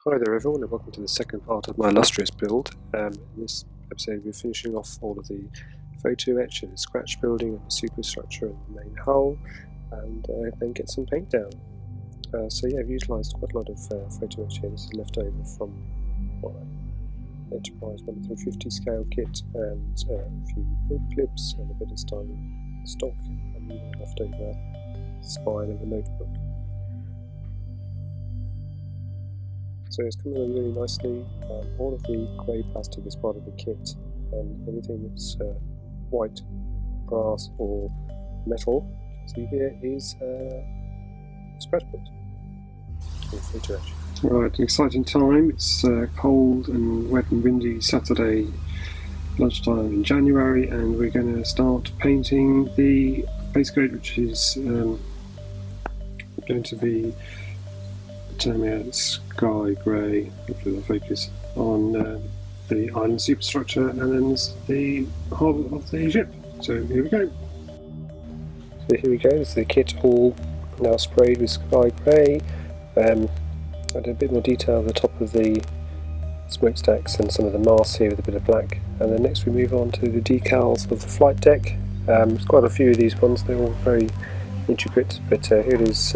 Hi there everyone, and welcome to the second part of my Illustrious build. In this episode we're finishing off all of the photo etch and scratch building and the superstructure and the main hull, and then get some paint down. So yeah, I've utilised quite a lot of photo etch here. This is left over from my Enterprise 1/350 scale kit, and a few paper clips and a bit of styling stock, and left over spine of a notebook. So it's coming along really nicely. All of the grey plastic is part of the kit, and anything that's white, brass or metal, see here, is scratch built. Right, an exciting time. It's cold and wet and windy Saturday lunchtime in January, and we're going to start painting the base coat, which is going to be sky grey, hopefully they'll focus, on the island superstructure, and then there's the hull of the ship. So here we go. So here we go, this is the kit all now sprayed with sky grey. I did a bit more detail at the top of the smokestacks and some of the masts here with a bit of black, and then next we move on to the decals of the flight deck. There's quite a few of these ones, they're all very intricate, but here it is.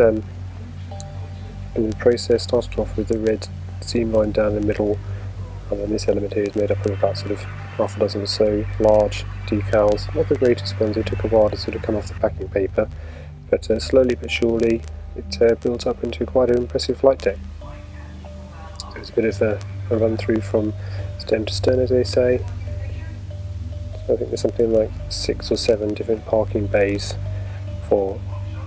In the process, started off with the red seam line down the middle, and then this element here is made up of about sort of half a dozen or so large decals. Not the greatest ones, they took a while to sort of come off the packing paper, but slowly but surely it built up into quite an impressive flight deck. So it's a bit of a run through from stem to stern, as they say. So I think there's something like 6 or 7 different parking bays for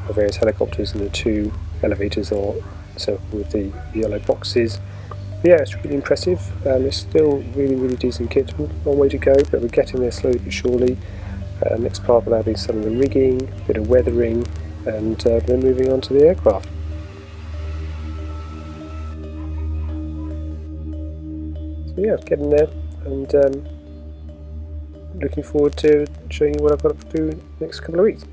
the various helicopters and the 2 elevators or so with the yellow boxes. But yeah, it's really impressive. It's still really decent kit. Long way to go, but we're getting there slowly but surely. Next part will be some of the rigging, a bit of weathering, and then moving on to the aircraft. So yeah, getting there, and looking forward to showing you what I've got to do next couple of weeks.